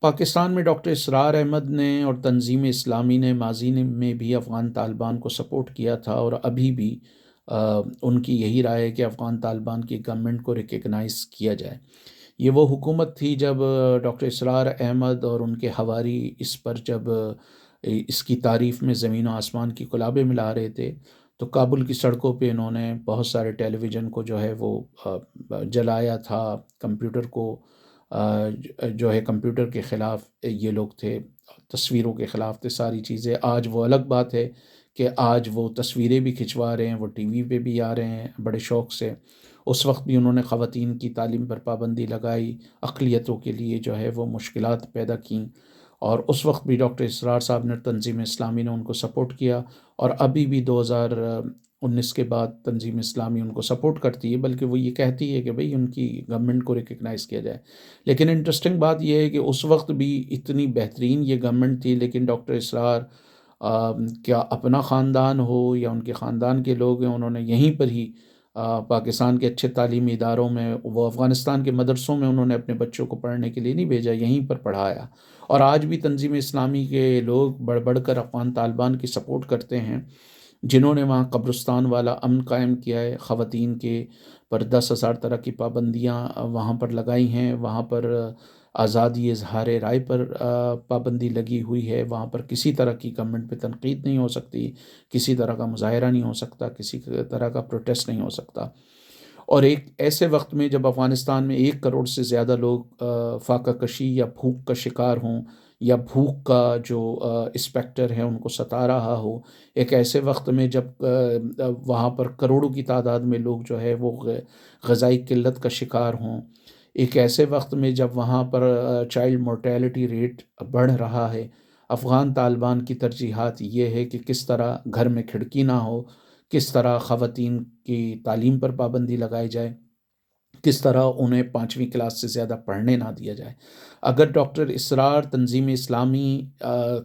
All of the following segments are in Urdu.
پاکستان میں ڈاکٹر اسرار احمد نے اور تنظیم اسلامی نے ماضی میں بھی افغان طالبان کو سپورٹ کیا تھا، اور ابھی بھی ان کی یہی رائے ہے کہ افغان طالبان کی گورنمنٹ کو ریکگنائز کیا جائے۔ یہ وہ حکومت تھی جب ڈاکٹر اسرار احمد اور ان کے حواری اس پر جب اس کی تعریف میں زمین و آسمان کی کلابیں ملا رہے تھے، تو کابل کی سڑکوں پہ انہوں نے بہت سارے ٹیلی ویژن کو جو ہے وہ جلایا تھا، کمپیوٹر کو جو ہے کمپیوٹر کے خلاف یہ لوگ تھے، تصویروں کے خلاف تھے، ساری چیزیں۔ آج وہ الگ بات ہے کہ آج وہ تصویریں بھی کھنچوا رہے ہیں، وہ ٹی وی پہ بھی آ رہے ہیں بڑے شوق سے۔ اس وقت بھی انہوں نے خواتین کی تعلیم پر پابندی لگائی، اقلیتوں کے لیے جو ہے وہ مشکلات پیدا کیں، اور اس وقت بھی ڈاکٹر اسرار صاحب نے، تنظیم اسلامی نے ان کو سپورٹ کیا، اور ابھی بھی 2019 کے بعد تنظیم اسلامی ان کو سپورٹ کرتی ہے، بلکہ وہ یہ کہتی ہے کہ بھئی ان کی گورنمنٹ کو ریکگنائز کیا جائے۔ لیکن انٹرسٹنگ بات یہ ہے کہ اس وقت بھی اتنی بہترین یہ گورنمنٹ تھی، لیکن ڈاکٹر اسرار کیا اپنا خاندان ہو یا ان کے خاندان کے لوگ ہیں، انہوں نے یہیں پر ہی پاکستان کے اچھے تعلیمی اداروں میں، وہ افغانستان کے مدرسوں میں انہوں نے اپنے بچوں کو پڑھنے کے لیے نہیں بھیجا، یہیں پر پڑھایا۔ اور آج بھی تنظیم اسلامی کے لوگ بڑھ بڑھ کر افغان طالبان کی سپورٹ کرتے ہیں، جنہوں نے وہاں قبرستان والا امن قائم کیا ہے، خواتین کے پر 10,000 طرح کی پابندیاں وہاں پر لگائی ہیں، وہااں پر آزادی اظہار رائے پر پابندی لگی ہوئی ہے، وہاں پر کسی طرح کی گورنمنٹ پہ تنقید نہیں ہو سکتی، کسی طرح کا مظاہرہ نہیں ہو سکتا، کسی طرح کا پروٹیسٹ نہیں ہو سکتا۔ اور ایک ایسے وقت میں جب افغانستان میں 1 کروڑ سے زیادہ لوگ فاقہ کشی یا بھوک کا شکار ہوں، یا بھوک کا جو اسپیکٹر ہے ان کو ستا رہا ہو، ایک ایسے وقت میں جب وہاں پر کروڑوں کی تعداد میں لوگ جو ہے وہ غذائی قلت کا شکار ہوں، ایک ایسے وقت میں جب وہاں پر چائلڈ مورٹیلٹی ریٹ بڑھ رہا ہے، افغان طالبان کی ترجیحات یہ ہے کہ کس طرح گھر میں کھڑکی نہ ہو، کس طرح خواتین کی تعلیم پر پابندی لگائی جائے، کس طرح انہیں 5ویں کلاس سے زیادہ پڑھنے نہ دیا جائے۔ اگر ڈاکٹر اسرار، تنظیم اسلامی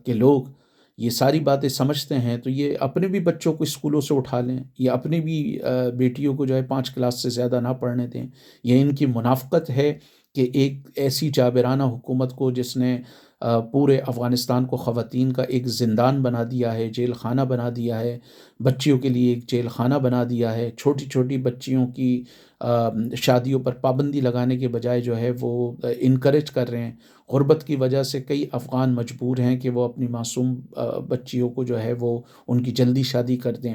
کے لوگ یہ ساری باتیں سمجھتے ہیں، تو یہ اپنے بھی بچوں کو اسکولوں سے اٹھا لیں، یا اپنی بھی بیٹیوں کو جو ہے 5 کلاس سے زیادہ نہ پڑھنے دیں۔ یہ ان کی منافقت ہے کہ ایک ایسی جابرانہ حکومت کو، جس نے پورے افغانستان کو خواتین کا ایک زندان بنا دیا ہے، جیل خانہ بنا دیا ہے، بچیوں کے لیے ایک جیل خانہ بنا دیا ہے، چھوٹی چھوٹی بچیوں کی شادیوں پر پابندی لگانے کے بجائے جو ہے وہ انکریج کر رہے ہیں۔ غربت کی وجہ سے کئی افغان مجبور ہیں کہ وہ اپنی معصوم بچیوں کو جو ہے وہ ان کی جلدی شادی کر دیں،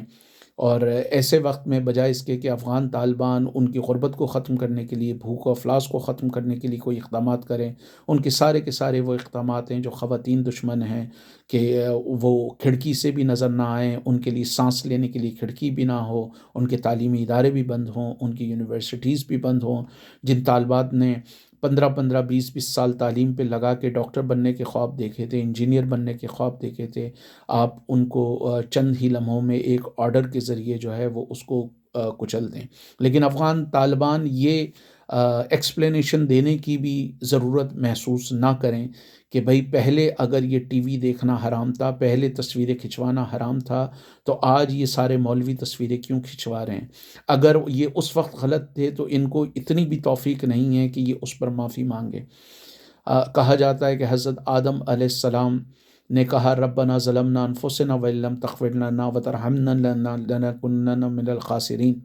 اور ایسے وقت میں بجائے اس کے کہ افغان طالبان ان کی غربت کو ختم کرنے کے لیے، بھوک و افلاس کو ختم کرنے کے لیے کوئی اقدامات کریں، ان کے سارے وہ اقدامات ہیں جو خواتین دشمن ہیں، کہ وہ کھڑکی سے بھی نظر نہ آئیں، ان کے لیے سانس لینے کے لیے کھڑکی بھی نہ ہو، ان کے تعلیمی ادارے بھی بند ہوں، ان کی یونیورسٹیز بھی بند ہوں۔ جن طالبات نے 15 20 سال تعلیم پہ لگا کے ڈاکٹر بننے کے خواب دیکھے تھے، انجینئر بننے کے خواب دیکھے تھے، آپ ان کو چند ہی لمحوں میں ایک آرڈر کے ذریعے جو ہے وہ اس کو کچل دیں۔ لیکن افغان طالبان یہ ایکسپلینیشن دینے کی بھی ضرورت محسوس نہ کریں کہ بھئی پہلے اگر یہ ٹی وی دیکھنا حرام تھا، پہلے تصویریں کھنچوانا حرام تھا، تو آج یہ سارے مولوی تصویریں کیوں کھنچوا رہے ہیں؟ اگر یہ اس وقت غلط تھے تو ان کو اتنی بھی توفیق نہیں ہے کہ یہ اس پر معافی مانگے۔ کہا جاتا ہے کہ حضرت آدم علیہ السلام نے کہا ربنا ظلمنا انفسنا وان لم تغفر لنا وترحمنا لنکونن من الخاسرین۔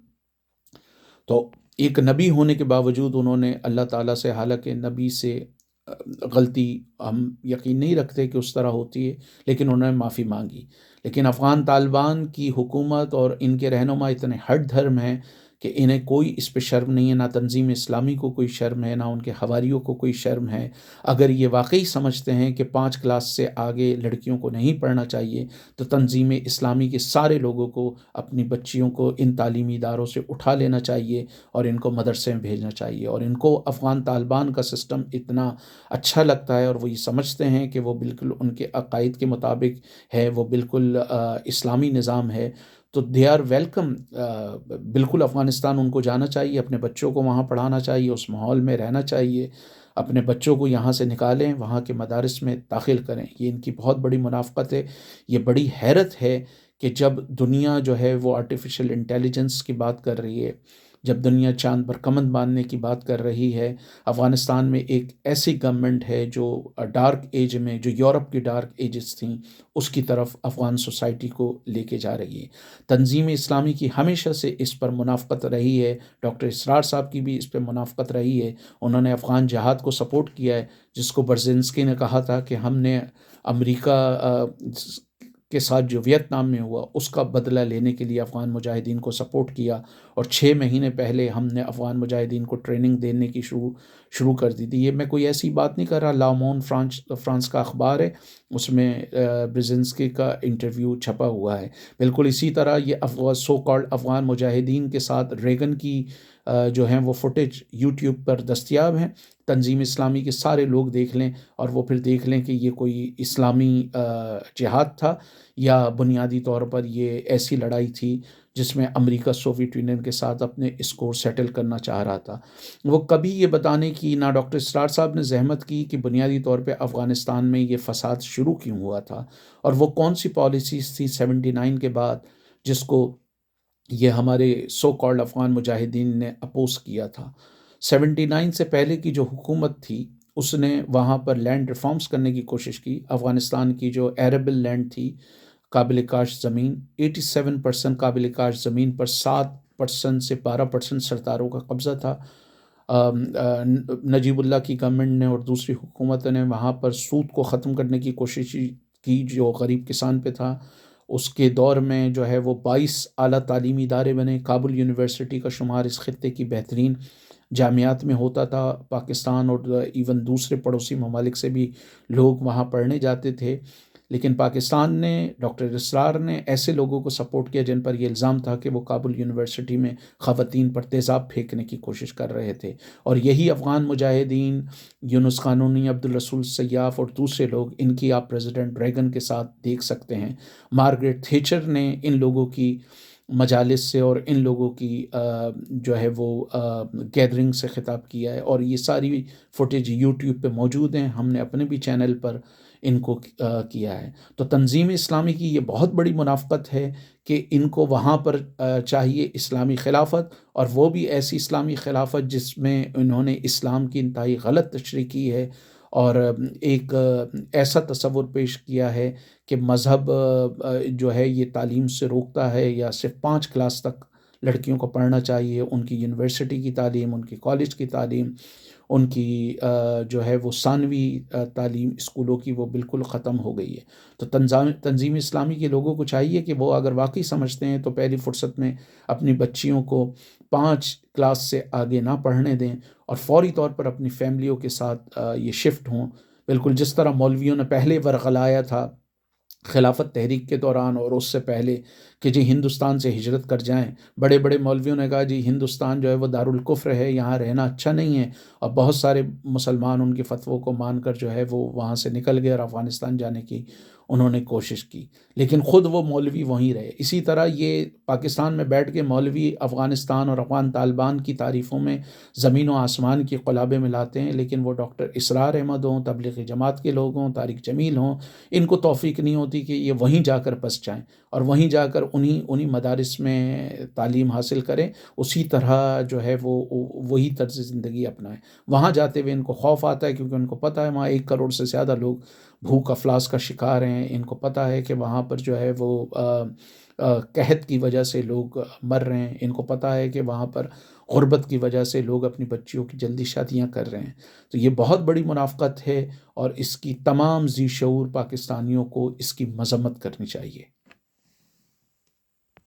تو ایک نبی ہونے کے باوجود انہوں نے اللہ تعالیٰ سے، حالانکہ نبی سے غلطی ہم یقین نہیں رکھتے کہ اس طرح ہوتی ہے، لیکن انہوں نے معافی مانگی۔ لیکن افغان طالبان کی حکومت اور ان کے رہنما اتنے ہٹ دھرم ہیں کہ انہیں کوئی اس پہ شرم نہیں ہے، نہ تنظیم اسلامی کو کوئی شرم ہے، نہ ان کے حواریوں کو کوئی شرم ہے۔ اگر یہ واقعی سمجھتے ہیں کہ 5 کلاس سے آگے لڑکیوں کو نہیں پڑھنا چاہیے، تو تنظیم اسلامی کے سارے لوگوں کو اپنی بچیوں کو ان تعلیمی اداروں سے اٹھا لینا چاہیے، اور ان کو مدرسے میں بھیجنا چاہیے۔ اور ان کو افغان طالبان کا سسٹم اتنا اچھا لگتا ہے، اور وہ یہ سمجھتے ہیں کہ وہ بالکل ان کے عقائد کے مطابق ہے، وہ بالکل اسلامی نظام ہے، تو دے آر ویلکم۔ بالکل افغانستان ان کو جانا چاہیے، اپنے بچوں کو وہاں پڑھانا چاہیے، اس ماحول میں رہنا چاہیے، اپنے بچوں کو یہاں سے نکالیں، وہاں کے مدارس میں داخل کریں۔ یہ ان کی بہت بڑی منافقت ہے۔ یہ بڑی حیرت ہے کہ جب دنیا جو ہے وہ آرٹیفیشل انٹیلیجنس کی بات کر رہی ہے، جب دنیا چاند پر کمند باندھنے کی بات کر رہی ہے، افغانستان میں ایک ایسی گورنمنٹ ہے جو ڈارک ایج میں، جو یورپ کی ڈارک ایجز تھیں، اس کی طرف افغان سوسائٹی کو لے کے جا رہی ہے۔ تنظیم اسلامی کی ہمیشہ سے اس پر منافقت رہی ہے، ڈاکٹر اسرار صاحب کی بھی اس پہ منافقت رہی ہے۔ انہوں نے افغان جہاد کو سپورٹ کیا ہے، جس کو برزنسکی نے کہا تھا کہ ہم نے امریکہ کے ساتھ جو ویتنام میں ہوا اس کا بدلہ لینے کے لیے افغان مجاہدین کو سپورٹ کیا، اور 6 مہینے پہلے ہم نے افغان مجاہدین کو ٹریننگ دینے کی شروع کر دی تھی۔ یہ میں کوئی ایسی بات نہیں کر رہا، لامون فرانس کا اخبار ہے، اس میں برزنسکی کا انٹرویو چھپا ہوا ہے۔ بالکل اسی طرح یہ سو کالڈ افغان مجاہدین کے ساتھ ریگن کی جو ہیں وہ فوٹیج یوٹیوب پر دستیاب ہیں۔ تنظیم اسلامی کے سارے لوگ دیکھ لیں اور وہ پھر دیکھ لیں کہ یہ کوئی اسلامی جہاد تھا یا بنیادی طور پر یہ ایسی لڑائی تھی جس میں امریکہ سوویت یونین کے ساتھ اپنے اسکور سیٹل کرنا چاہ رہا تھا۔ وہ کبھی یہ بتانے کی نہ ڈاکٹر اسرار صاحب نے زحمت کی کہ بنیادی طور پہ افغانستان میں یہ فساد شروع کیوں ہوا تھا، اور وہ کون سی پالیسیز تھی 79 کے بعد جس کو یہ ہمارے سو کالڈ افغان مجاہدین نے اپوز کیا تھا۔ 79 سے پہلے کی جو حکومت تھی اس نے وہاں پر لینڈ ریفارمز کرنے کی کوشش کی۔ افغانستان کی جو ایریبل لینڈ تھی، قابل کاشت زمین، 87% قابل کاشت زمین پر 7% سے 12% سرداروں کا قبضہ تھا۔ نجیب اللہ کی گورنمنٹ نے اور دوسری حکومتوں نے وہاں پر سود کو ختم کرنے کی کوشش کی جو غریب کسان پہ تھا۔ اس کے دور میں جو ہے وہ 22 اعلیٰ تعلیمی ادارے بنے۔ کابل یونیورسٹی کا شمار اس خطے کی بہترین جامعات میں ہوتا تھا۔ پاکستان اور ایون دوسرے پڑوسی ممالک سے بھی لوگ وہاں پڑھنے جاتے تھے، لیکن پاکستان نے، ڈاکٹر اسرار نے ایسے لوگوں کو سپورٹ کیا جن پر یہ الزام تھا کہ وہ کابل یونیورسٹی میں خواتین پر تیزاب پھینکنے کی کوشش کر رہے تھے، اور یہی افغان مجاہدین، یونس قانونی، عبدالرسول سیاف اور دوسرے لوگ، ان کی آپ پریزیڈنٹ ریگن کے ساتھ دیکھ سکتے ہیں۔ مارگریٹ تھیچر نے ان لوگوں کی مجالس سے اور ان لوگوں کی جو ہے وہ گیدرنگ سے خطاب کیا ہے، اور یہ ساری فوٹیج یوٹیوب پہ موجود ہیں، ہم نے اپنے بھی چینل پر ان کو کیا ہے۔ تو تنظیم اسلامی کی یہ بہت بڑی منافقت ہے کہ ان کو وہاں پر چاہیے اسلامی خلافت، اور وہ بھی ایسی اسلامی خلافت جس میں انہوں نے اسلام کی انتہائی غلط تشریح کی ہے، اور ایک ایسا تصور پیش کیا ہے کہ مذہب جو ہے یہ تعلیم سے روکتا ہے، یا صرف 5 کلاس تک لڑکیوں کو پڑھنا چاہیے، ان کی یونیورسٹی کی تعلیم، ان کی کالج کی تعلیم، ان کی جو ہے وہ ثانوی تعلیم اسکولوں کی وہ بالکل ختم ہو گئی ہے۔ تو تنظیم اسلامی کے لوگوں کو چاہیے کہ وہ اگر واقعی سمجھتے ہیں تو پہلی فرصت میں اپنی بچیوں کو 5 کلاس سے آگے نہ پڑھنے دیں، اور فوری طور پر اپنی فیملیوں کے ساتھ یہ شفٹ ہوں، بالکل جس طرح مولویوں نے پہلے ورغلایا تھا خلافت تحریک کے دوران اور اس سے پہلے کہ جی ہندوستان سے ہجرت کر جائیں۔ بڑے بڑے مولویوں نے کہا جی ہندوستان جو ہے وہ دارالکفر ہے، یہاں رہنا اچھا نہیں ہے، اور بہت سارے مسلمان ان کے فتووں کو مان کر جو ہے وہ وہاں سے نکل گئے اور افغانستان جانے کی انہوں نے کوشش کی، لیکن خود وہ مولوی وہیں رہے۔ اسی طرح یہ پاکستان میں بیٹھ کے مولوی افغانستان اور افغان طالبان کی تعریفوں میں زمین و آسمان کی قلابیں ملاتے ہیں، لیکن وہ ڈاکٹر اسرار احمد ہوں، تبلیغی جماعت کے لوگ ہوں، طارق جمیل ہوں، ان کو توفیق نہیں ہوتی کہ یہ وہیں جا کر بس جائیں اور وہیں جا کر انہی مدارس میں تعلیم حاصل کریں، اسی طرح جو ہے وہ وہی طرز زندگی اپنائیں۔ وہاں جاتے ہوئے ان کو خوف آتا ہے، کیونکہ ان کو پتہ ہے وہاں 1 کروڑ سے زیادہ لوگ بھوک افلاس کا شکار ہیں۔ ان کو پتہ ہے کہ وہاں پر جو ہے وہ قحط کی وجہ سے لوگ مر رہے ہیں۔ ان کو پتہ ہے کہ وہاں پر غربت کی وجہ سے لوگ اپنی بچیوں کی جلدی شادیاں کر رہے ہیں۔ تو یہ بہت بڑی منافقت ہے، اور اس کی تمام ذی شعور پاکستانیوں کو اس کی مذمت کرنی چاہیے۔